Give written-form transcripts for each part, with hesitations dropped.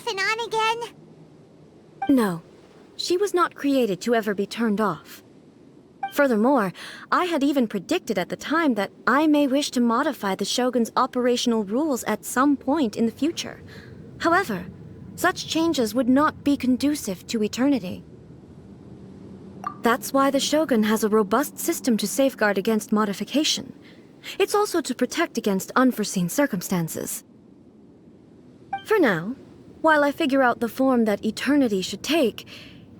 off and on again? No. She was not created to ever be turned off. Furthermore, I had even predicted at the time that I may wish to modify the Shogun's operational rules at some point in the future. However, such changes would not be conducive to eternity. That's why the Shogun has a robust system to safeguard against modification. It's also to protect against unforeseen circumstances. For now, while I figure out the form that eternity should take,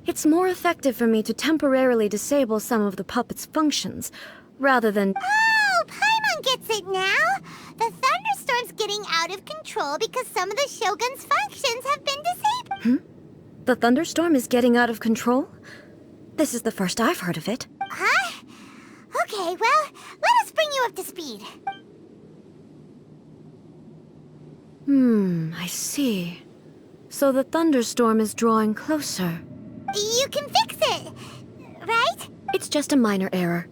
it's more effective for me to temporarily disable some of the puppet's functions, rather than— Oh, Paimon gets it now! The thunderstorm's getting out of control because some of the Shogun's functions have been disabled. The thunderstorm is getting out of control? This is the first I've heard of it. Huh? Okay, well, let us bring you up to speed. I see. So the thunderstorm is drawing closer. You can fix it, right? It's just a minor error.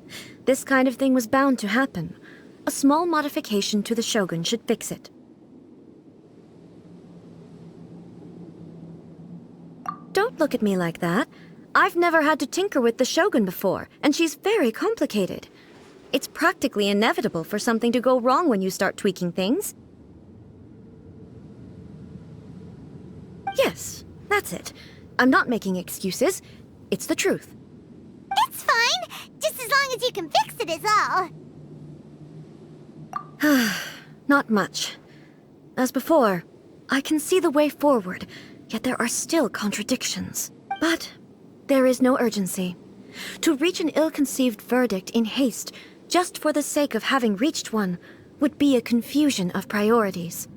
This kind of thing was bound to happen. A small modification to the Shogun should fix it. Don't look at me like that. I've never had to tinker with the Shogun before, and she's very complicated. It's practically inevitable for something to go wrong when you start tweaking things. Yes, that's it. I'm not making excuses. It's the truth. It's fine, just as long as you can fix it is all. Not much. As before, I can see the way forward, yet there are still contradictions. But there is no urgency. To reach an ill-conceived verdict in haste, just for the sake of having reached one, would be a confusion of priorities.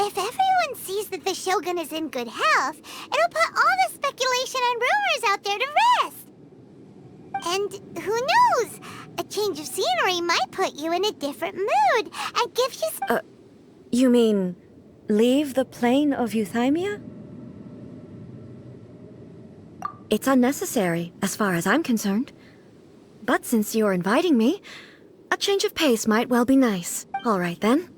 If everyone sees that the Shogun is in good health, it'll put all the speculation and rumors out there to rest. And who knows? A change of scenery might put you in a different mood and give you You mean, leave the plane of Euthymia? It's unnecessary, as far as I'm concerned. But since you're inviting me, a change of pace might well be nice. All right, then.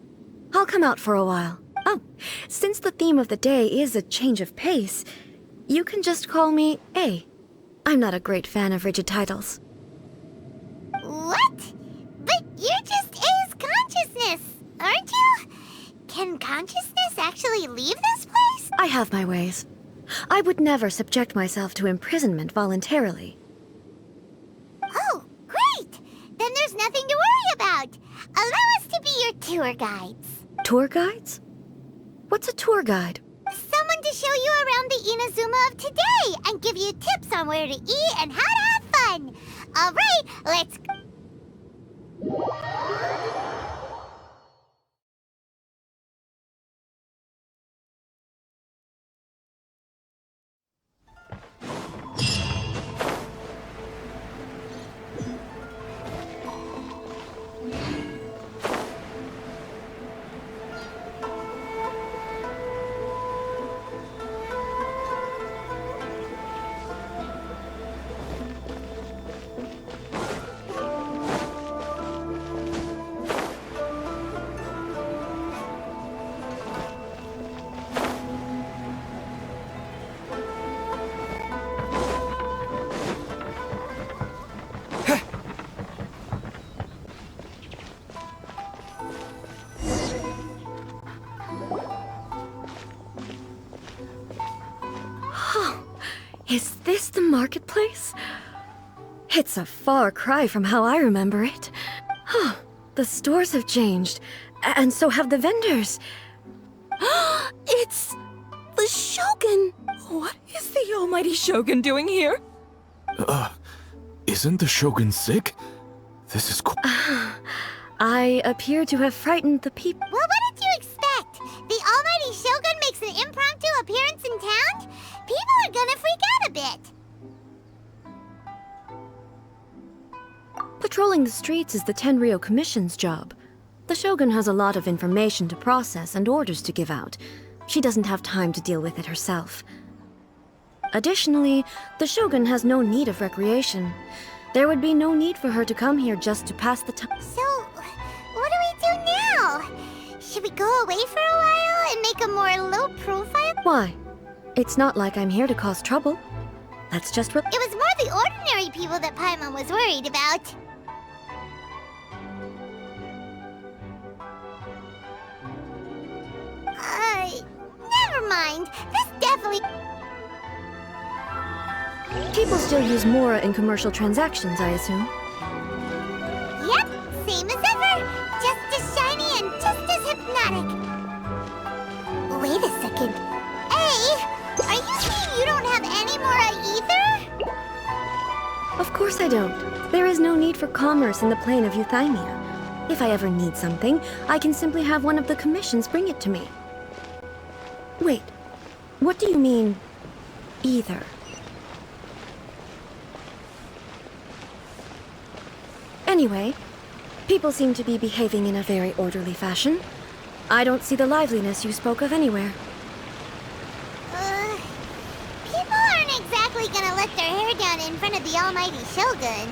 I'll come out for a while. Oh, since the theme of the day is a change of pace, you can just call me A. I'm not a great fan of rigid titles. What? But you're just A's consciousness, aren't you? Can consciousness actually leave this place? I have my ways. I would never subject myself to imprisonment voluntarily. Oh, great! Then there's nothing to worry about. Allow us to be your tour guides. Tour guides? What's a tour guide? Someone to show you around the Inazuma of today and give you tips on where to eat and how to have fun. All right, let's... Is this the marketplace? It's a far cry from how I remember it. The stores have changed, and so have the vendors. It's the Shogun! What is the almighty Shogun doing here? Isn't the Shogun sick? This is cool. I appear to have frightened the people. Well, what did you expect? The almighty Shogun makes an impromptu appearance in town? People are gonna freak out a bit. Patrolling the streets is the Tenryou Commission's job. The Shogun has a lot of information to process and orders to give out. She doesn't have time to deal with it herself. Additionally, the Shogun has no need of recreation. There would be no need for her to come here just to pass the time. So, what do we do now? Should we go away for a while and make a more low profile? Why? It's not like I'm here to cause trouble. Let's just It was more the ordinary people that Paimon was worried about. Never mind. This definitely... People still use Mora in commercial transactions, I assume. Yep, same as ever. Just as shiny and just as hypnotic. Wait a second. Hey, are you saying you don't have any Mora either? Of course I don't. There is no need for commerce in the plane of Euthymia. If I ever need something, I can simply have one of the commissions bring it to me. Wait, what do you mean, either? Anyway, people seem to be behaving in a very orderly fashion. I don't see the liveliness you spoke of anywhere. People aren't exactly gonna let their hair down in front of the almighty Shogun.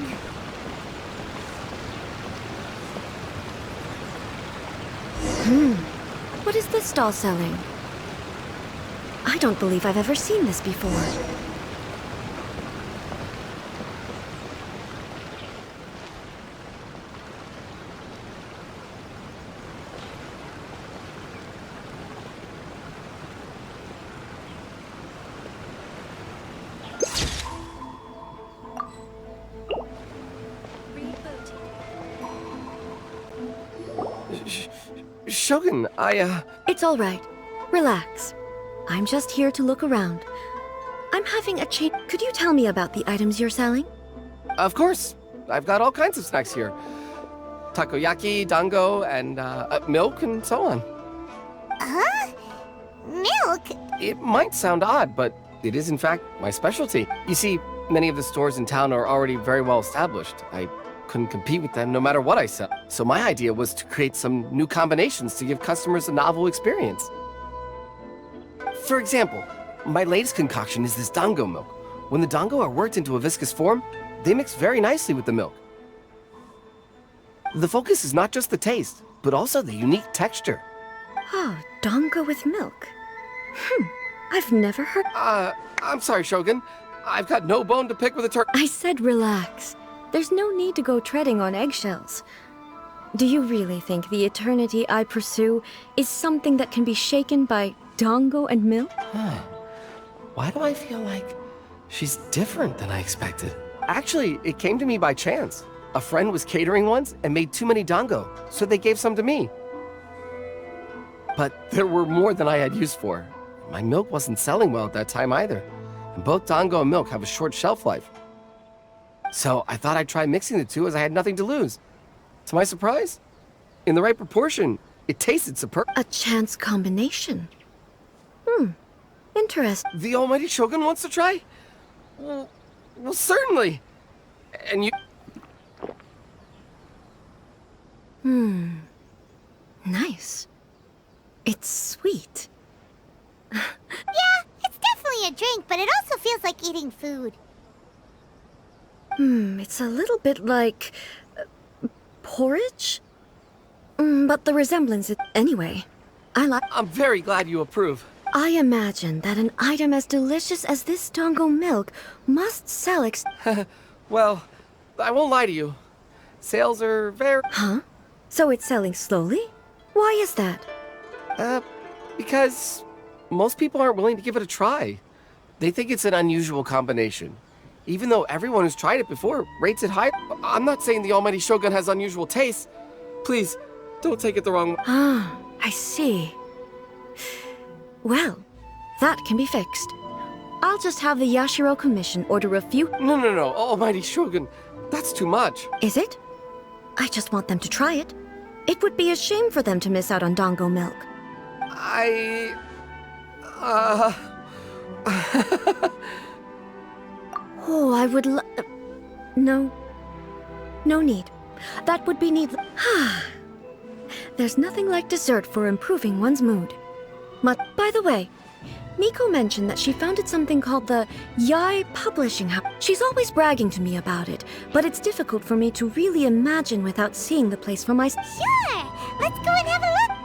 What is this stall selling? I don't believe I've ever seen this before. Shogun, It's all right. Relax. I'm just here to look around. I'm having a change. Could you tell me about the items you're selling? Of course. I've got all kinds of snacks here. Takoyaki, dango, and milk, and so on. Huh? Milk? It might sound odd, but it is in fact my specialty. You see, many of the stores in town are already very well established. I couldn't compete with them no matter what I sell. So my idea was to create some new combinations to give customers a novel experience. For example, my latest concoction is this dango milk. When the dango are worked into a viscous form, they mix very nicely with the milk. The focus is not just the taste, but also the unique texture. Oh, dango with milk. I've never heard... I'm sorry, Shogun. I've got no bone to pick with a turkey. I said relax. There's no need to go treading on eggshells. Do you really think the eternity I pursue is something that can be shaken by dango and milk? Why do I feel like she's different than I expected? Actually, it came to me by chance. A friend was catering once and made too many dango, so they gave some to me. But there were more than I had use for. My milk wasn't selling well at that time either. And both dango and milk have a short shelf life. So I thought I'd try mixing the two as I had nothing to lose. To my surprise, in the right proportion, it tasted superb. A chance combination. Interesting. The almighty Shogun wants to try? Well, certainly. And you... Nice. It's sweet. Yeah, it's definitely a drink, but it also feels like eating food. It's a little bit like... porridge? But the resemblance is... Anyway, I'm very glad you approve. I imagine that an item as delicious as this dango milk must sell Well, I won't lie to you. Sales are very... Huh? So it's selling slowly? Why is that? Because most people aren't willing to give it a try. They think it's an unusual combination. Even though everyone who's tried it before rates it high. I'm not saying the almighty Shogun has unusual tastes. Please, don't take it the wrong way. Ah, I see. Well, that can be fixed. I'll just have the Yashiro Commission order a few... No, almighty Shogun. That's too much. Is it? I just want them to try it. It would be a shame for them to miss out on dango milk. Oh, I would No. No need. That would be needless. There's nothing like dessert for improving one's mood. By the way, Miko mentioned that she founded something called the Yai Publishing House. She's always bragging to me about it, but it's difficult for me to really imagine without seeing the place for myself. Sure, let's go and have a look.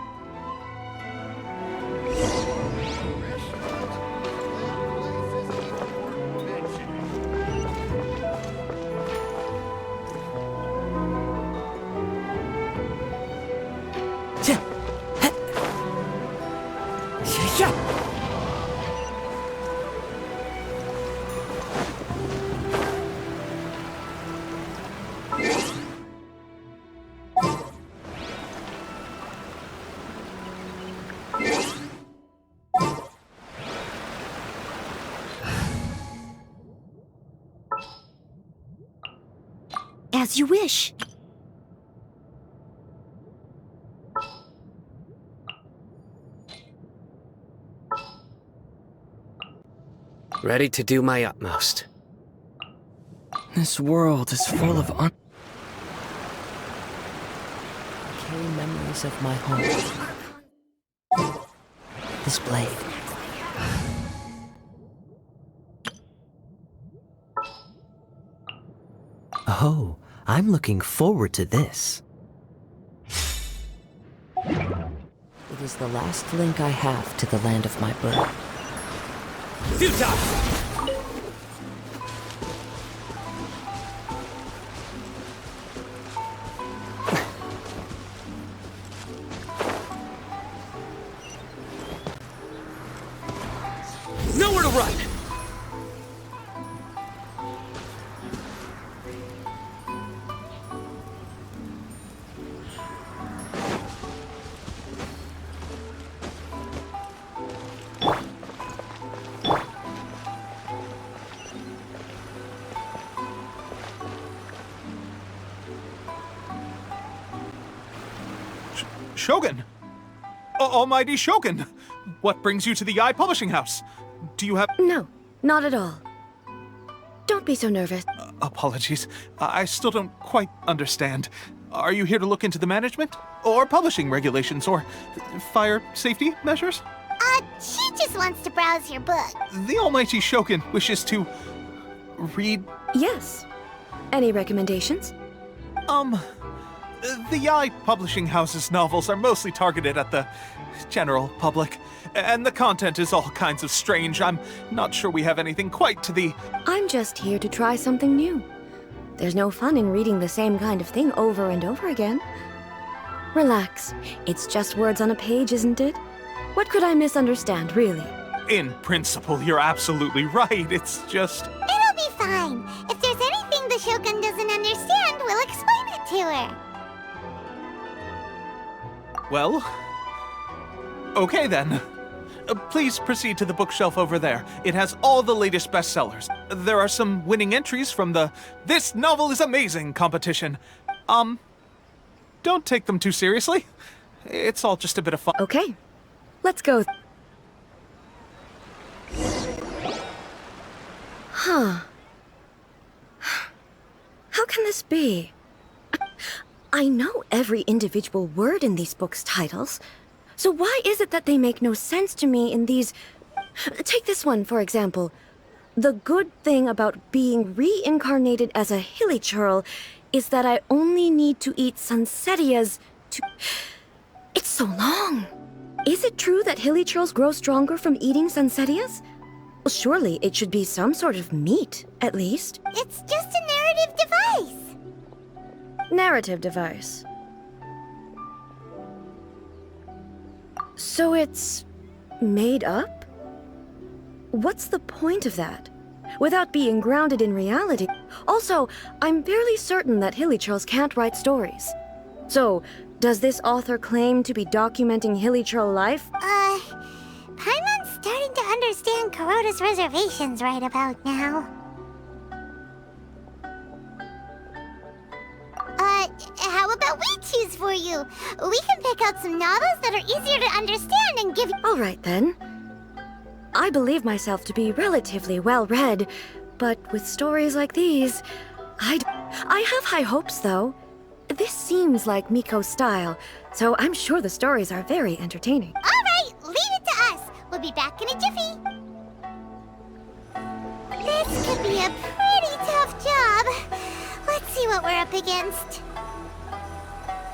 As you wish. Ready to do my utmost. This world is full of Carry memories of my home. This blade. Oh, I'm looking forward to this. It is the last link I have to the land of my birth. Nowhere to run! Shogun! Almighty Shogun! What brings you to the Eye Publishing House? Do you have... No, not at all. Don't be so nervous. Apologies. I still don't quite understand. Are you here to look into the management? Or publishing regulations? Or fire safety measures? She just wants to browse your book. The Almighty Shogun wishes to... read... Yes. Any recommendations? The Eye Publishing House's novels are mostly targeted at the general public, and the content is all kinds of strange. I'm not sure we have anything quite to the... I'm just here to try something new. There's no fun in reading the same kind of thing over and over again. Relax. It's just words on a page, isn't it? What could I misunderstand, really? In principle, you're absolutely right. It's just... It'll be fine. If there's anything the Shogun doesn't understand, we'll explain it to her. Well... okay then. Please proceed to the bookshelf over there. It has all the latest bestsellers. There are some winning entries from the This Novel is Amazing competition. Don't take them too seriously. It's all just a bit of fun. Okay. Let's go. Huh. How can this be? I know every individual word in these books' titles. So why is it that they make no sense to me in these... Take this one, for example. The good thing about being reincarnated as a hilly churl is that I only need to eat sunsettias to... It's so long. Is it true that hilly churls grow stronger from eating sunsettias? Well, surely it should be some sort of meat, at least. It's just a narrative device. Narrative device. So it's... made up? What's the point of that? Without being grounded in reality. Also, I'm fairly certain that hilly churls can't write stories. So, does this author claim to be documenting hilly churl life? Paimon's starting to understand Kuroda's reservations right about now. How about we choose for you? We can pick out some novels that are easier to understand and give you... All right, then. I believe myself to be relatively well-read, but with stories like these, I have high hopes, though. This seems like Miko's style, so I'm sure the stories are very entertaining. All right, leave it to us. We'll be back in a jiffy. This could be a pretty tough job. Let's see what we're up against.